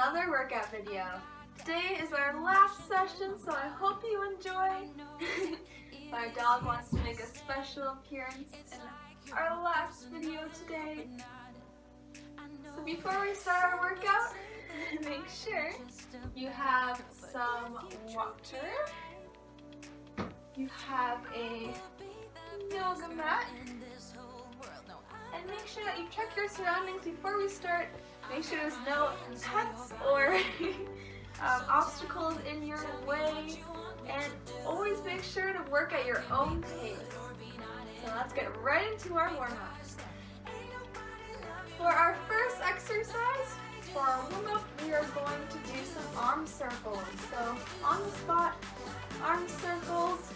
another workout video. Today is our last session, so I hope you enjoy. My dog wants to make a special appearance in our last video today. So before we start our workout, make sure you have some water, you have a yoga mat, and make sure that you check your surroundings before we start. Make sure there's no pets or obstacles in your way, and always make sure to work at your own pace. So let's get right into our warm-up. For our first exercise, for our warm-up, we are going to do some arm circles. So on the spot, arm circles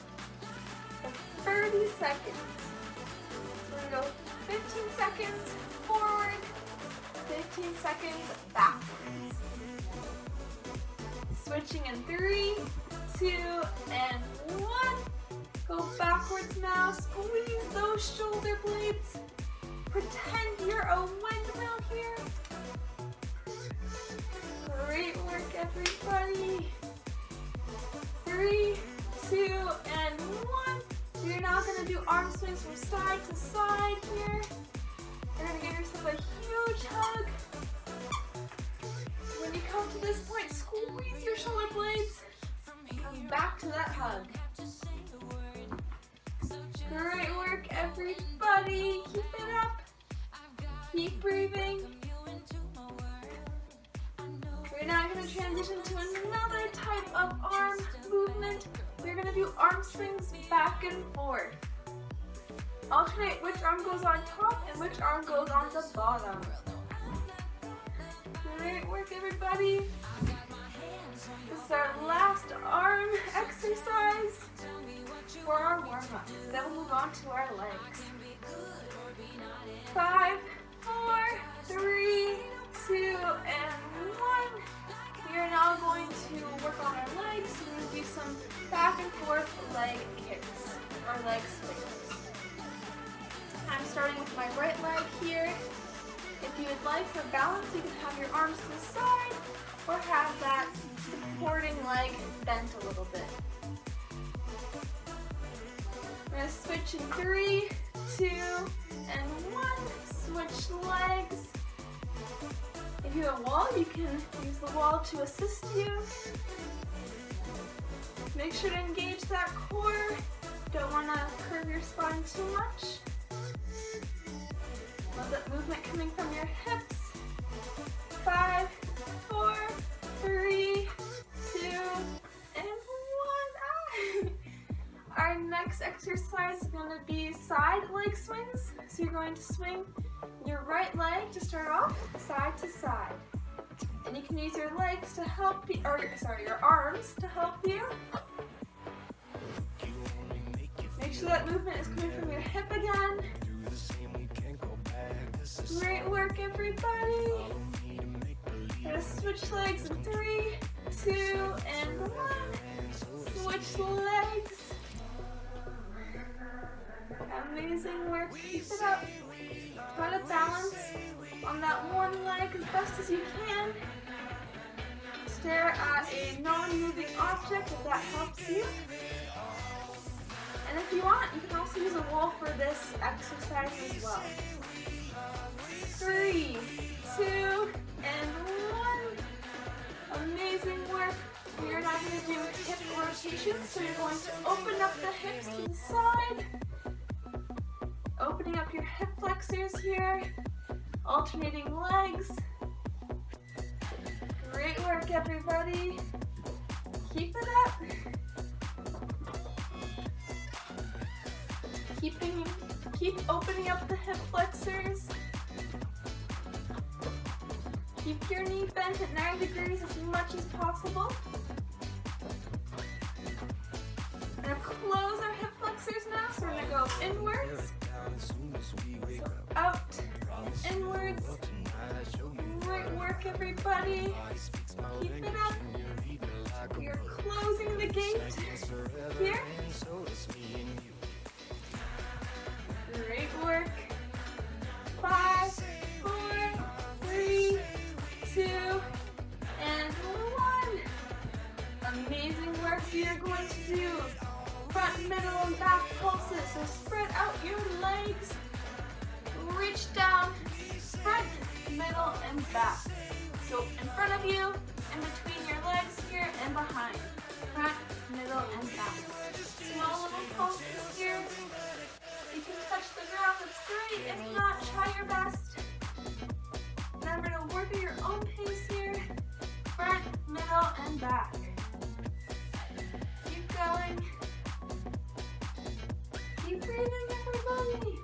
for 30 seconds. So we're going to go 15 seconds forward, 15 seconds backwards. Switching in 3, 2, and 1. Go backwards now. Squeeze those shoulder blades. Pretend you're a windmill here. Great work, everybody. 3, 2, and 1. You're now going to do arm swings from side to side here. You're going to give yourself a huge hug. When you come to this point, squeeze your shoulder blades. Come back to that hug. Great work, everybody. Keep it up. Keep breathing. We're now going to transition to another type of arm movement. We're going to do arm swings back and forth. Alternate which arm goes on top and which arm goes on the bottom. Great work, everybody. This is our last arm exercise for our warm-up. Then we'll move on to our legs. 5, 4, 3, 2, and 1. We are now going to work on our legs. We're going to do some back and forth leg kicks or leg swings. I'm starting with my right leg here. If you would like for balance, you can have your arms to the side or have that supporting leg bent a little bit. We're going to switch in 3, 2, and 1. Switch legs. If you have a wall, you can use the wall to assist you. Make sure to engage that core. Don't want to curve your spine too much. Love that movement coming from your hips. 5, 4, 3, 2, and 1. Our next exercise is going to be side leg swings. So you're going to swing your right leg to start off, side to side. And you can use your legs to help you, your arms to help you. Make sure that movement is coming from your hip again. Great work, everybody. We're going to switch legs in 3, 2, and 1. Switch legs. Amazing work. Keep it up. Try to balance on that one leg as best as you can. Stare at a non-moving object if that helps you. And if you want, you can also use a wall for this exercise as well. 3, 2, and 1. Amazing work. We are now going to do hip rotations. So you're going to open up the hips to the side. Opening up your hip flexors here. Alternating legs. Great work, everybody. Keep it up. Keep opening up the hip flexors. Keep your knee bent at 90 degrees as much as possible. We're going to close our hip flexors now, so we're going to go inwards. So out, inwards. Great work, everybody. Keep it up. We are closing the gate here. Great work. 5, 4, 3, 2, great. If not, try your best. Remember to work at your own pace here. Front, middle, and back. Keep going. Keep breathing, everybody.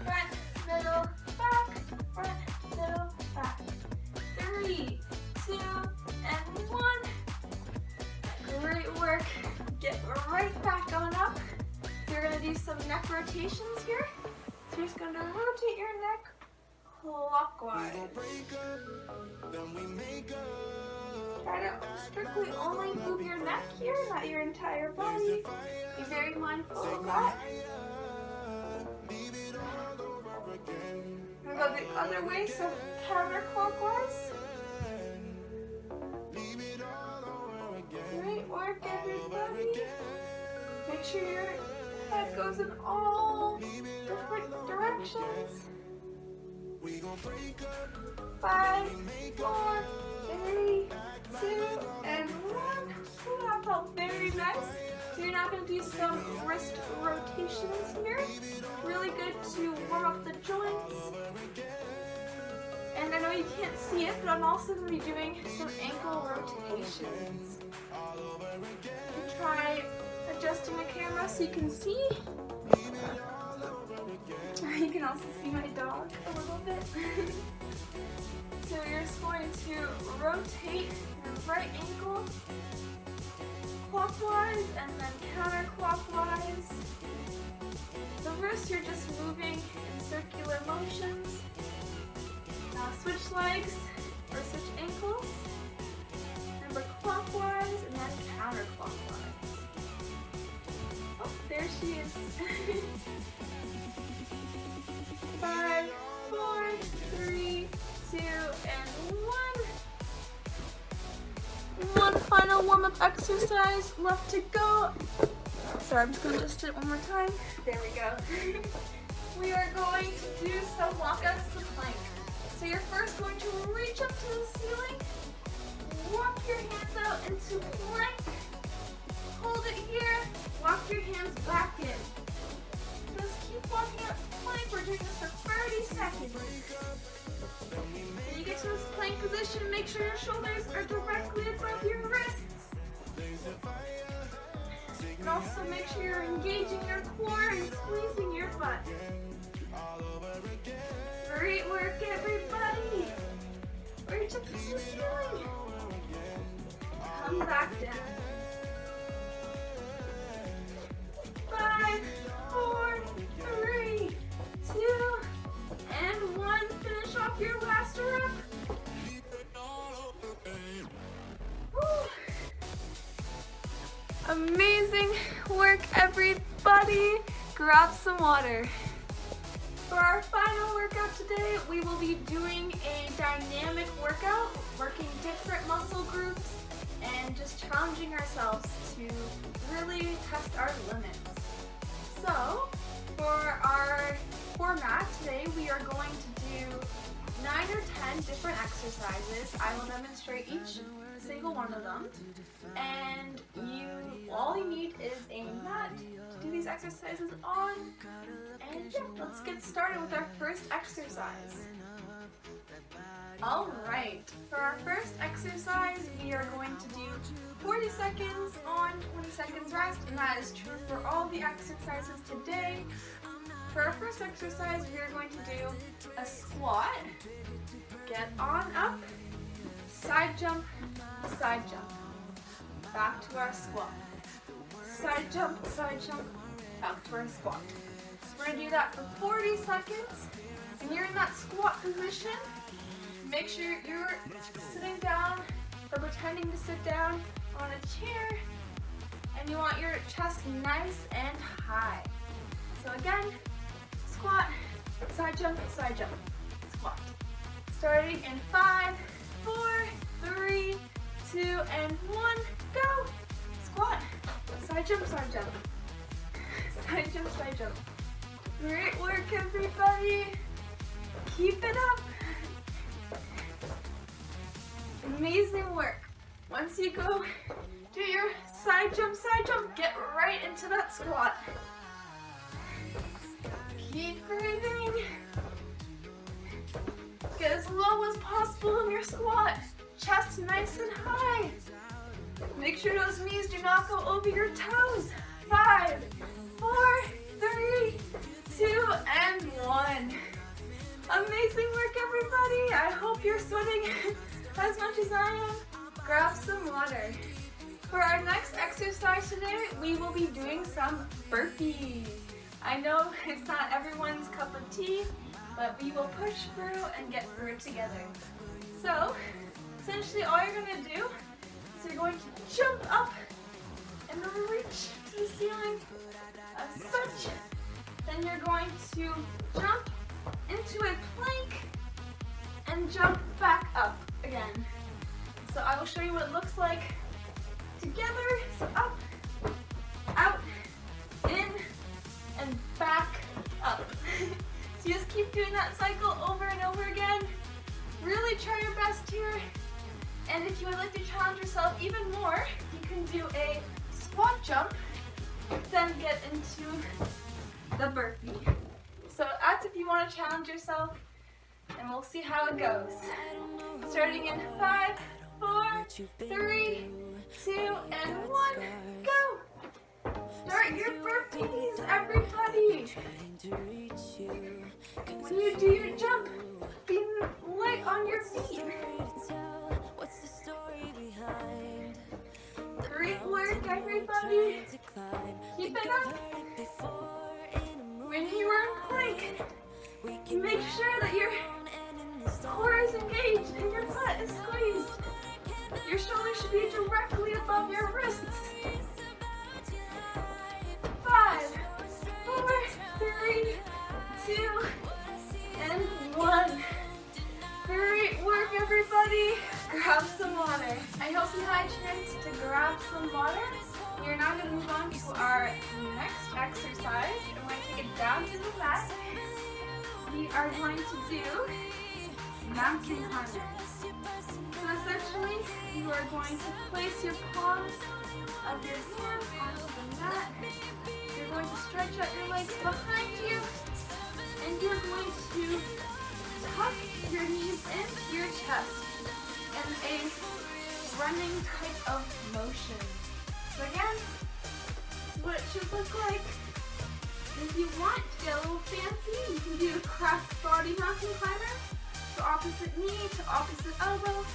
Front, middle, back. Front, middle, back. 3, 2, and 1. Great work. Get right back on up. So you're going to do some neck rotations here. So you're just going to rotate your neck clockwise. Try to strictly only move your neck here, not your entire body. Be very mindful of that. I'm going to go the other way, so counterclockwise. Great work, everybody. Make sure your head goes in all different directions. 5, 4, 3, 2, and 1. Ooh, that felt very nice. So you're now going to do some wrist rotations here. Really good to warm up the joints. And I know you can't see it, but I'm also going to be doing some ankle rotations. And try adjusting the camera so you can see. You can also see my dog a little bit. So you're just going to rotate your right ankle clockwise and then counterclockwise. The wrist, you're just moving in circular motions. Now switch legs or switch ankles. Remember clockwise and then counterclockwise. Oh, there she is. 5, 4, 3, 2, and 1. One final warm-up exercise left to go. Sorry, I'm just going to adjust it one more time. There we go. We are going to do some walkouts to plank. So you're first going to reach up to the ceiling, walk your hands out into plank, hold it here, walk your hands back in. Just keep walking up to plank. We're doing this for 30 seconds. When you get to this plank position, make sure your shoulders are directly above your wrists. And also make sure you're engaging your core and squeezing your butt. Great work, everybody. Reach up to the ceiling. Come back down. 5, 4, 3, 2, and 1. Finish off your last rep. Woo. Amazing work, everybody. Grab some water. For our final workout today, we will be doing a dynamic workout, working different muscle groups and just challenging ourselves to really test our limits. So, for our format today, we are going to do 9 or 10 different exercises. I will demonstrate each single one of them. And all you need is a mat to do these exercises on. And yeah, let's get started with our first exercise. Alright, for our first exercise, we are going to do 40 seconds on, 20 seconds rest, and that is true for all the exercises today. For our first exercise, we are going to do a squat, get on up, side jump, back to our squat, side jump, back to our squat. We're going to do that for 40 seconds, and you're in that squat position. Make sure you're sitting down or pretending to sit down on a chair, and you want your chest nice and high. So again, squat, side jump, squat. Starting in 5, 4, 3, 2, and 1, go! Squat, side jump, side jump. Great work, everybody. Keep it up. Amazing work. Once you go do your side jump, get right into that squat. Keep over your toes. 5, 4, 3, 2, and 1. Amazing work, everybody. I hope you're sweating as much as I am. Grab some water. For our next exercise today, we will be doing some burpees. I know it's not everyone's cup of tea, but we will push through and get through it together. So, essentially all you're going to do is you're going to jump up and reach to the ceiling as such. Then you're going to jump into a plank and jump back up again. So I will show you what it looks like together. So up, out, in, and back up. So you just keep doing that cycle over and over again. Really try your best here. And if you would like to challenge yourself even more, you can do a squat jump, then get into the burpee. So that's if you want to challenge yourself, and we'll see how it goes. Starting in 5, 4, 3, 2, and 1, go! Start your burpees, everybody! When you do your jump, be light on your feet. Great work, everybody! Keep it up! When you are in plank, make sure that your core is engaged and your butt is squeezed. Your shoulders should be directly above your wrists. 5, 4, 3, 2, and 1. Great work, everybody. Grab some water. I hope you had a chance to grab some water. We are now going to move on to our next exercise. We're going to take it down to the mat. We are going to do mountain climbers. So essentially, you are going to place your palms of your hands onto the mat. You're going to stretch out your legs behind you, and you're going to tuck your knees into your chest in a running type of motion. So again, this is what it should look like. If you want to get a little fancy, you can do a cross-body mountain climber. So opposite knee to opposite elbow.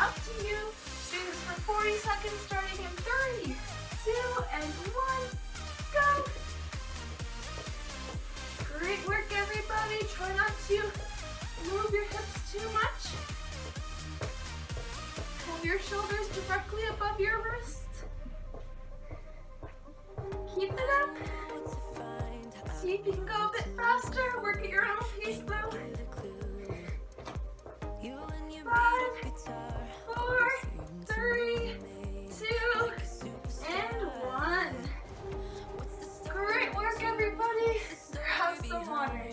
Up to you. Do this for 40 seconds starting in 3, 2, and 1. Go! Great work, everybody. Try not to move your hips too much. Have your shoulders directly above your wrists. Keep it up. See if you can go a bit faster. Work at your own pace though. 5, 4, 3, 2, and 1. Great work, everybody. Grab some water.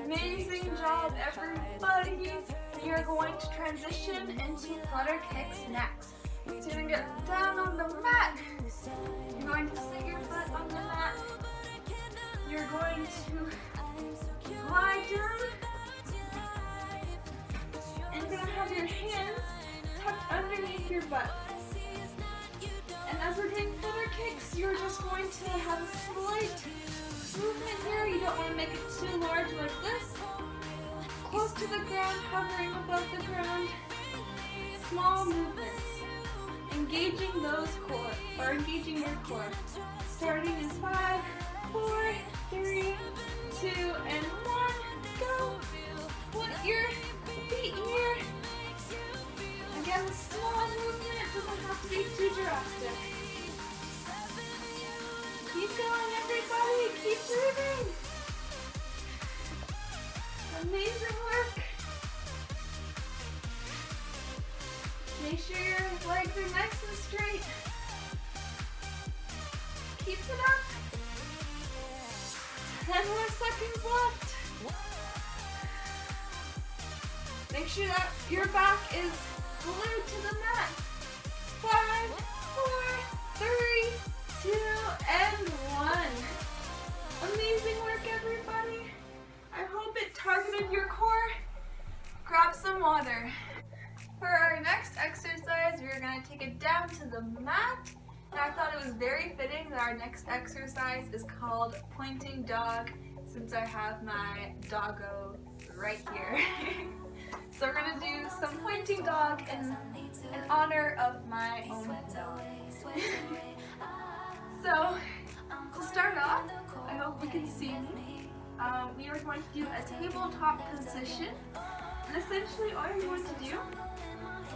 Amazing job, everybody. We are going to transition into Flutter Kicks next. So you're going to get down on the mat. You're going to sit your butt on the mat. You're going to lie down. And you're going to have your hands tucked underneath your butt. And as we're doing Flutter Kicks, you're just going to have a slight movement here. You don't want to make it too large like this. Close to the ground, hovering above the ground. Small movements. Engaging those core, or engaging your core. Starting in 5, 4, 3, 2, and 1. Go. Put your feet here. Again, a small movement. It doesn't have to be too drastic. Keep going, everybody. Keep breathing. Amazing work. Make sure your legs are nice and straight. Keep it up. 10 more seconds left. Make sure that your back is glued to the mat. 5, 4, 3, 2, and 1. Amazing work, everybody. I hope it targeted your core. Grab some water. For our next exercise, we're going to take it down to the mat. I thought it was very fitting that our next exercise is called pointing dog, since I have my doggo right here. So we're gonna do some pointing dog in honor of my own dog. So to start off, I hope you can see me. We are going to do a tabletop position, and essentially all you're going to do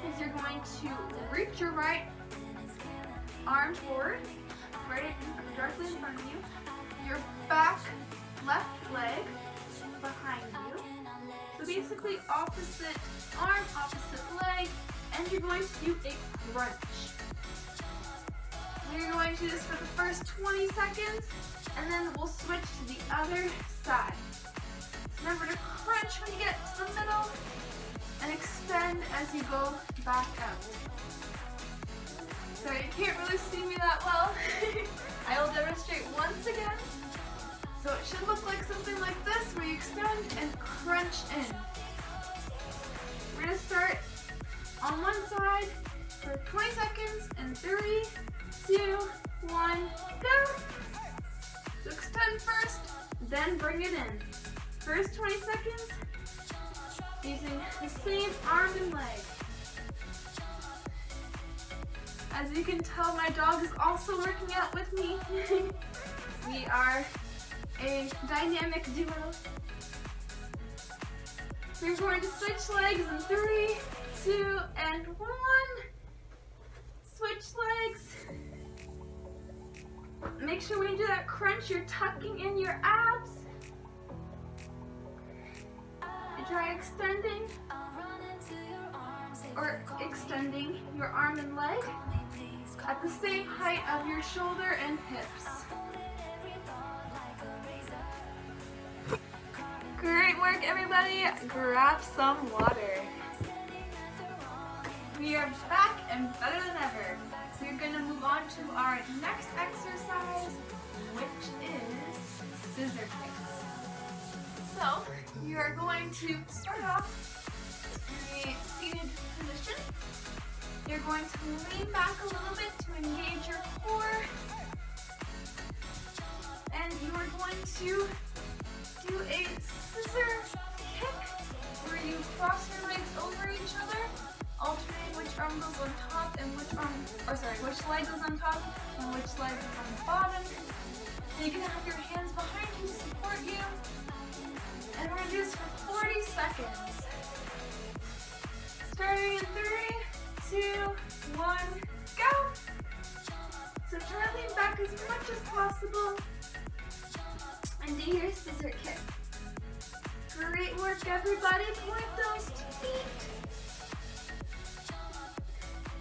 is you're going to reach your right arm forward, right directly in front of you, your back left leg behind you. So basically opposite arm, opposite leg, and you're going to do a crunch. We're going to do this for the first 20 seconds, and then we'll switch to the other side. Remember to crunch when you get to the middle, and extend as you go back out. Sorry, you can't really see me that well. I will demonstrate once again. So it should look like something like this, where you extend and crunch in. We're going to start on one side for 20 seconds, and 3, 2, 1, go! So extend first, then bring it in. First 20 seconds, using the same arm and leg. As you can tell, my dog is also working out with me. We are a dynamic duo. We're going to switch legs in 3, 2, and 1. Switch legs. Make sure when you do that crunch, you're tucking in your abs. And try extending your arm and leg at the same height of your shoulder and hips. Great work, everybody. Grab some water. We are back and better than ever. We're going to move on to our next exercise, which is scissor kicks. So, you are going to start off in a seated position. You're going to lean back a little bit to engage your core. And you are going to do a scissor kick where you cross your legs over each other, alternating which arm goes on top and which leg goes on top and which leg is on the bottom. And you're going to have your hands behind you to support you. And we're going to do this for 40 seconds. Starting in 3, 2, 1, go! So try to lean back as much as possible and do your scissor kick. Great work, everybody. Point those feet.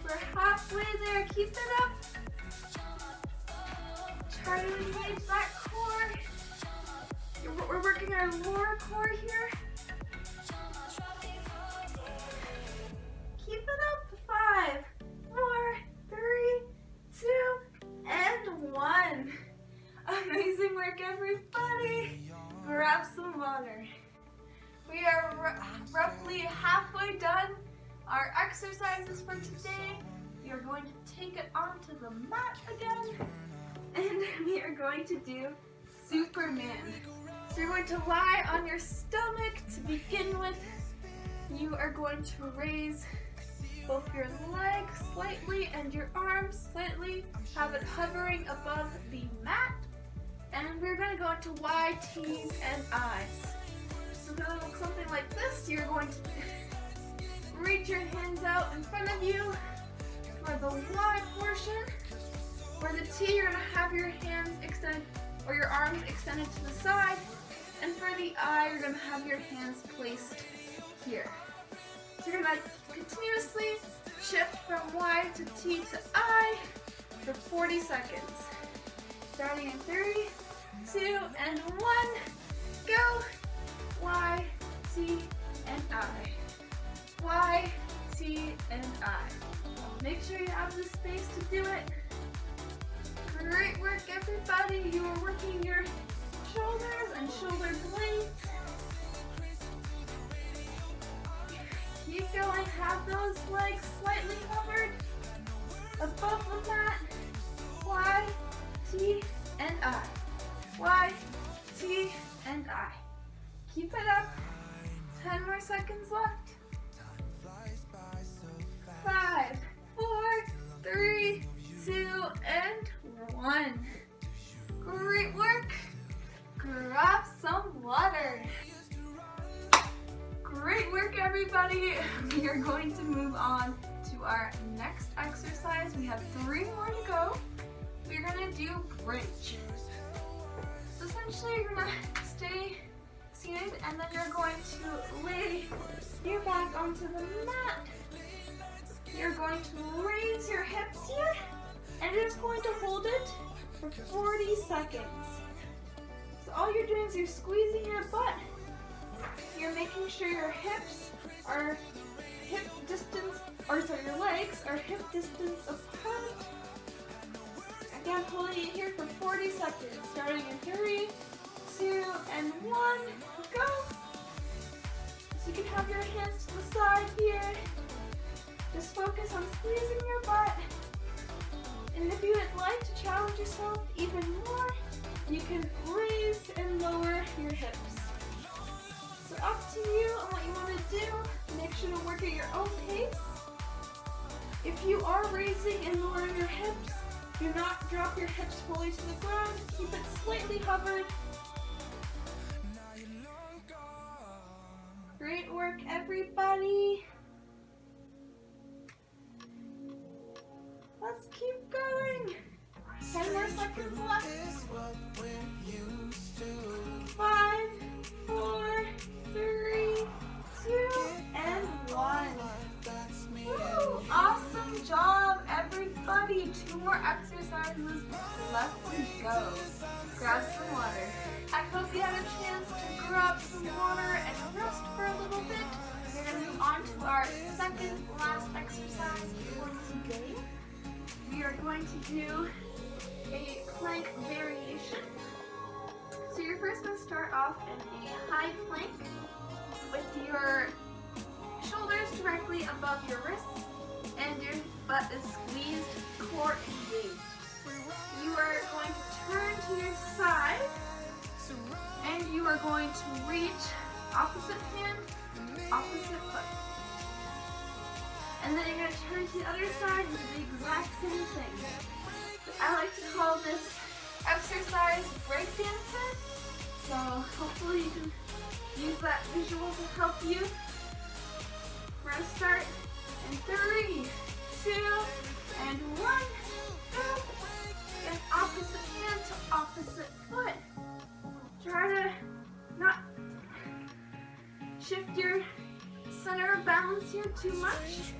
We're halfway there. Keep it up. Try to engage that core. We're working our lower core here. Keep it up. 5, 4, 3, 2, and 1. Amazing work, everybody. Grab some water. We are roughly halfway done our exercises for today. We are going to take it onto the mat again, and we are going to do Superman. So you're going to lie on your stomach to begin with. You are going to raise both your legs slightly and your arms slightly. Have it hovering above the mat. And we're going to go into Y, T's, and I's. So it's going to look something like this. You're going to reach your hands out in front of you for the Y portion. For the T, you're going to have your hands extended, or your arms extended to the side. And for the I, you're going to have your hands placed here. So you're going to continuously shift from Y to T to I for 40 seconds. Starting in 3, 2, and 1, go! Y, T, and I. Y, T, and I. Make sure you have the space to do it. Great work, everybody. You are working your shoulders and shoulder blades. Keep going. Have those legs slightly covered above the mat. Y, T, and I. Y, T, and I. Keep it up. 10 more seconds left. 5, 4, 3, 2, and 1. Great work. Grab some water. Great work, everybody. We are going to move on to our next exercise. We have 3 more to go. We're gonna do bridge. So essentially, you're gonna stay seated, and then you're going to lay your back onto the mat. You're going to raise your hips here, and you're just going to hold it for 40 seconds. So all you're doing is you're squeezing your butt. You're making sure your hips are hip distance, or sorry, your legs are hip distance apart. Again, holding it here for 40 seconds, starting in 3, 2, and 1, go. So you can have your hands to the side here. Just focus on squeezing your butt. And if you would like to challenge yourself even more, you can raise and lower your hips. So up to you on what you want to do. Make sure to work at your own pace. If you are raising and lowering your hips, do not drop your hips fully to the ground. Keep it slightly hovered. Great work, everybody. Let's keep going. 10 more seconds left. 5, 4, 3, 2, and 1. Woo! Awesome job, everybody. 2 more exercises left to go. Grab some water. I hope you had a chance to grab some water and rest for a little bit. We're going to move on to our second last exercise for today. We are going to do a plank variation. So you're first going to start off in a high plank with your shoulders directly above your wrists and your butt is squeezed, core engaged. You are going to turn to your side and you are going to reach opposite hand, opposite foot. And then you're going to turn to the other side and do the exact same thing. I like to call this exercise breakdancer. So hopefully you can use that visual to help you. We're going to start in 3, 2, and 1. Go. And opposite hand to opposite foot. Try to not shift your center of balance here too much.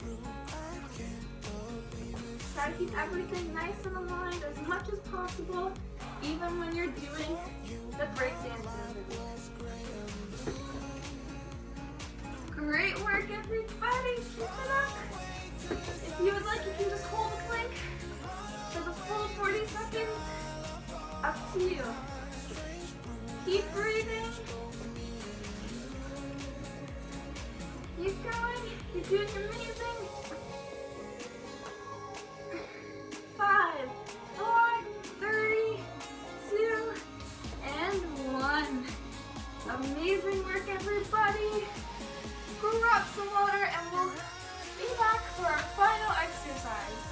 Try to keep everything nice and aligned as much as possible, even when you're doing the breakdancing. Great work, everybody. Keep it up. If you would like, you can just hold the plank for the full 40 seconds. Up to you. Keep breathing. Keep going. You're doing amazing. 5, 4, 3, 2, and 1. Amazing work, everybody. Grab some water and we'll be back for our final exercise.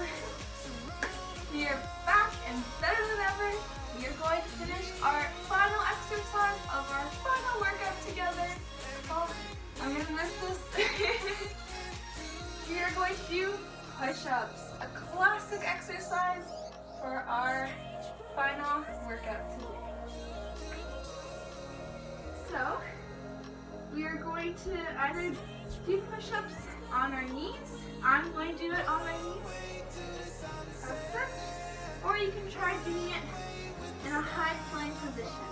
We are back and better than ever. We are going to finish our final exercise of our final workout together. Oh, I'm gonna miss this. We are going to do push-ups, a classic exercise for our final workout today. So, we are going to either do push-ups on our knees. I'm going to do it on my knees, as such, or you can try doing it in a high plank position.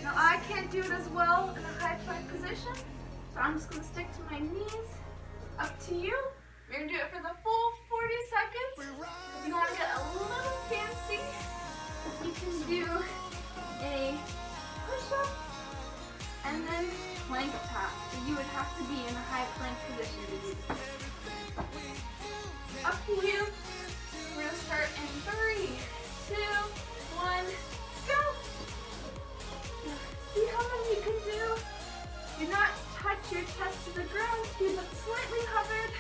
Now I can't do it as well in a high plank position, so I'm just going to stick to my knees. Up to you. We're going to do it for the full 40 seconds. If you want to get a little fancy, you can do a push-up and then plank tap. So you would have to be in a high plank position to do this. Up to you. We're going to start in 3, 2, 1, go. See how many you can do? Do not touch your chest to the ground. Keep it slightly hovered.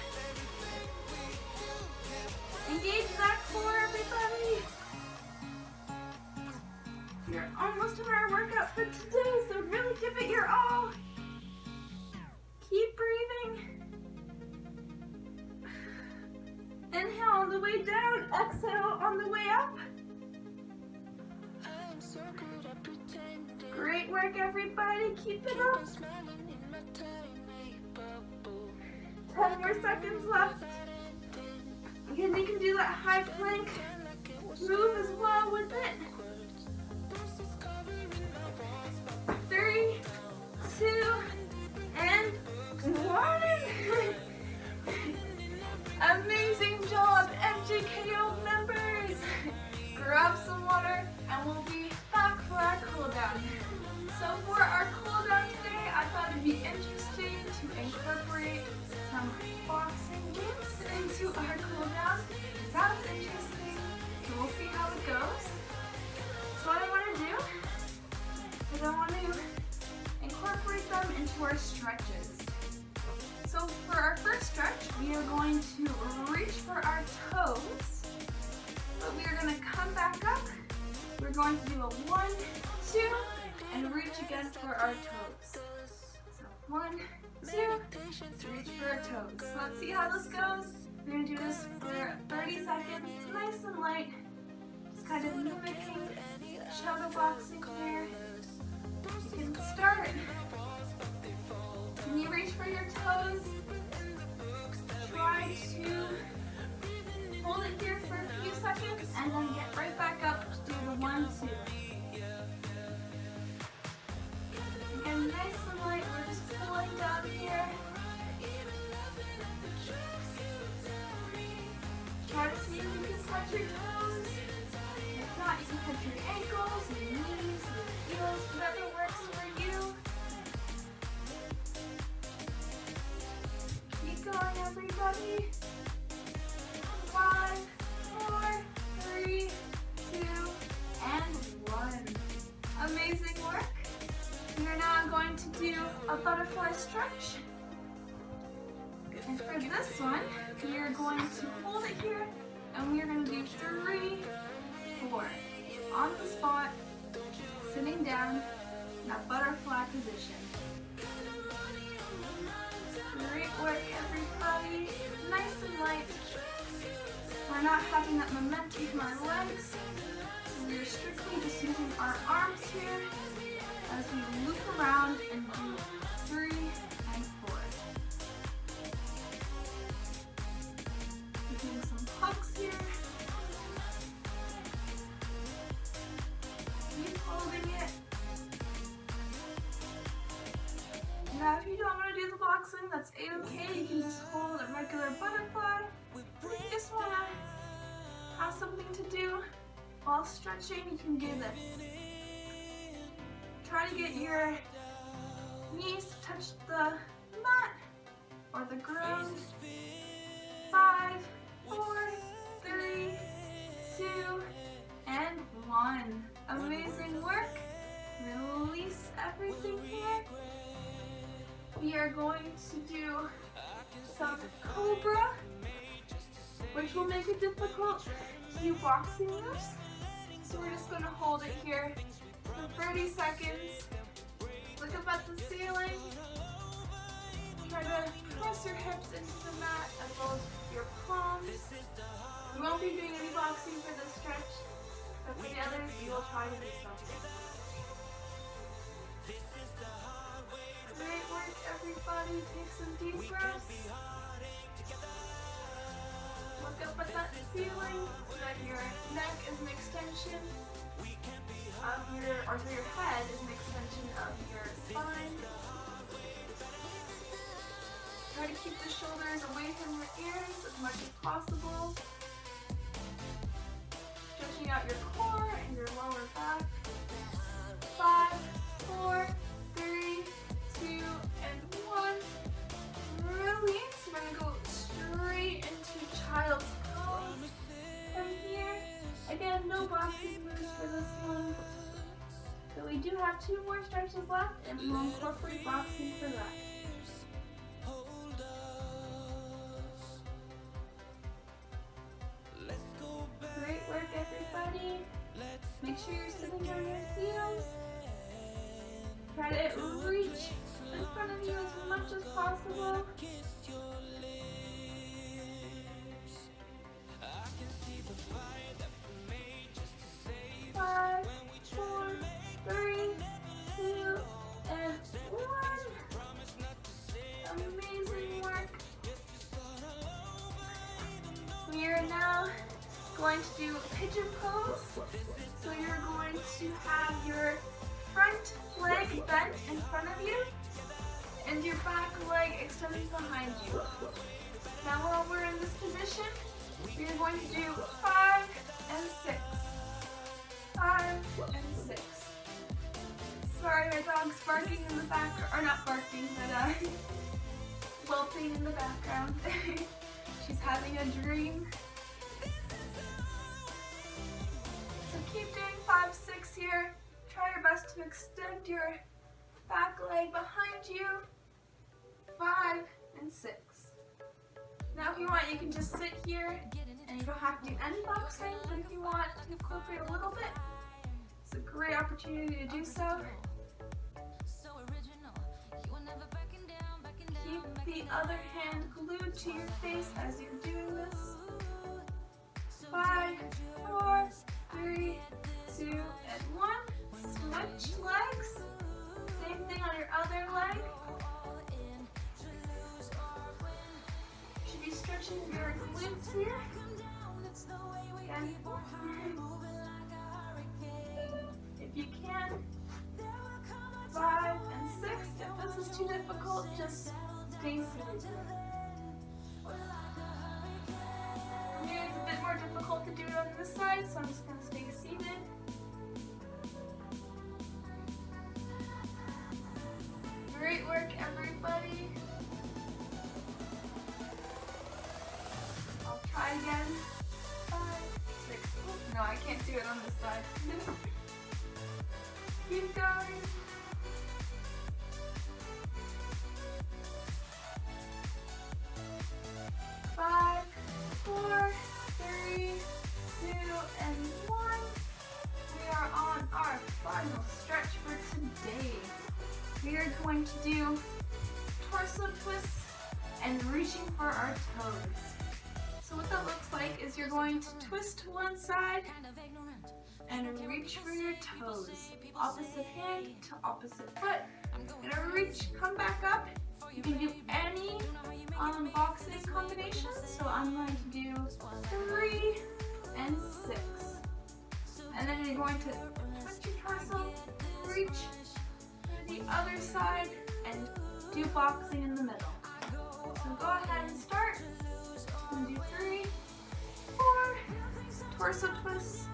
Engage that core, everybody. You're almost in our workout for today, so really give it your all. Keep breathing. Inhale on the way down, exhale on the way up. Great work, everybody. Keep it up. 10 more seconds left. Again, you can do that high plank move as well with it. 3, 2, and 1. Amazing job, MJKO members. Grab some water and we'll be back for our cool down. So for our cool down today, I thought it'd be interesting to incorporate some boxing games into our cool down. Sounds interesting, so we'll see how it goes. So what I want to do is I want to incorporate them into our stretches. So for our first stretch, we are going to reach for our toes, but we are going to come back up. We're going to do a 1, 2, and reach again for our toes. So 1, 2, reach for our toes. So let's see how this goes. We're going to do this for 30 seconds, nice and light, just kind of mimicking shadow boxing here. You can start. When you reach for your toes, try to hold it here for a few seconds and then get right back up to do the 1, 2. Again, nice and light, we're just pulling down here. Try to see if you can touch your toes. If not, you can touch your ankles, your knees, your heels, whatever works for you. Keep going, everybody. 5, 4, 3, 2, and 1. Amazing work. We are now going to do a butterfly stretch. And for this one, we are going to hold it here, and we are going to do 3, 4. On the spot, sitting down in that butterfly position. Great work, everybody. Nice and light. We're not having that momentum from our legs, so we're strictly just using our arms here as we loop around and do 3 and 4. We're doing some hugs here. Keep holding it. Now if you don't want to do the boxing, that's a-okay. You can just hold a regular butterfly. If you just want to have something to do while stretching, you can do this. Try to get your knees to touch the mat or the ground. 5, 4, 3, 2, and 1. Amazing work. Release everything here. We are going to do some Cobra, which will make it difficult to do boxing moves. So we're just going to hold it here for 30 seconds. Look up at the ceiling. Try to press your hips into the mat as well as your palms. We won't be doing any boxing for this stretch, but for the others, we will try to do something. Great work, everybody. Take some deep breaths. Look up at that ceiling so that your neck is an extension of your head is an extension of your spine. Try to keep the shoulders away from your ears as much as possible. Stretching out your core and your lower back. 5, 4, 3, 2, and 1. Release. We're going to go straight into child's pose. From here, do have 2 more stretches left, and we will incorporate boxing for that. Great work, everybody. Make sure you're sitting on your heels. Try to reach in front of you as much as possible. 5, 4, 3, 2, and 1. Amazing work. We are now going to do pigeon pose. So you're going to have your front leg bent in front of you and your back leg extended behind you. Now while we're in this position, we are going to do 5 and 6. 5 and 6. Sorry, my dog's barking in the background, or not barking, but whelping in the background. She's having a dream. So keep doing 5, 6 here. Try your best to extend your back leg behind you. 5 and 6. Now if you want, you can just sit here and you don't have to do any boxing, but if you want to incorporate a little bit, it's a great opportunity to do so. Keep the other hand glued to your face as you're doing this. 5, 4, 3, 2, and 1. Switch legs. Same thing on your other leg. Should be stretching your glutes here. Again. If you can, 5 and 6. If this is too difficult, just stay seated. For me, it's a bit more difficult to do it on this side, so I'm just going to stay seated. Great work, everybody. I'll try again. 5, 6. Oops, no, I can't do it on this side. Keep going. 5, 4, 3, 2, and 1. We are on our final stretch for today. We are going to do torso twists and reaching for our toes. So what that looks like is you're going to twist to one side and reach for your toes. Opposite hand to opposite foot. Gonna reach, come back up. You can do any boxing combinations. So I'm going to do 3 and 6. And then you're going to twist your torso, reach to the other side, and do boxing in the middle. So go ahead and start. And do 3, 4, torso twists,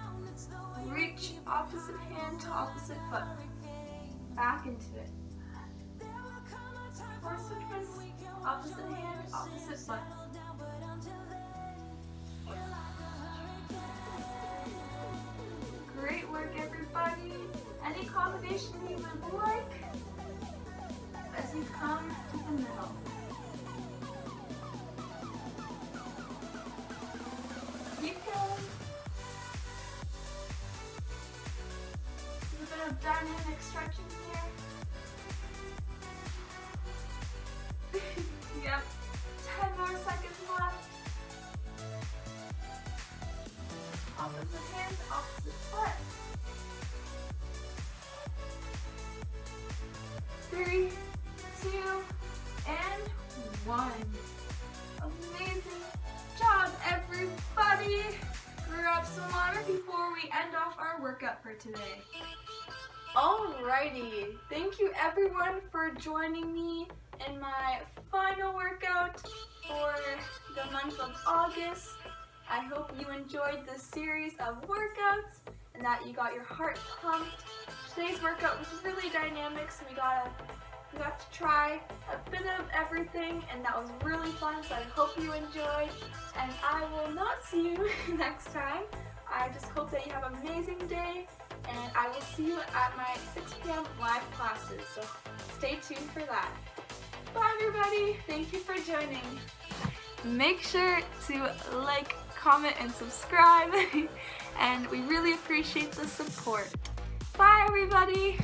reach opposite hand to opposite foot. Back into it. Torso twist, opposite hand, opposite foot. Great work, everybody. Any combination you would like as you come to the middle. Keep going. A bit of dynamic stretching here. Yep, 10 more seconds left. Opposite hand, opposite foot. 3, 2, and 1. Amazing job, everybody. Grab some water before we end off our workout for today. Alrighty, thank you everyone for joining me in my final workout for the month of August. I hope you enjoyed this series of workouts and that you got your heart pumped. Today's workout was really dynamic, so we got to try a bit of everything, and that was really fun, so I hope you enjoyed, and I will not see you next time. I just hope that you have an amazing day, and I will see you at my 6 p.m. live classes, so stay tuned for that. Bye everybody, thank you for joining. Make sure to like, comment, and subscribe, and we really appreciate the support. Bye everybody!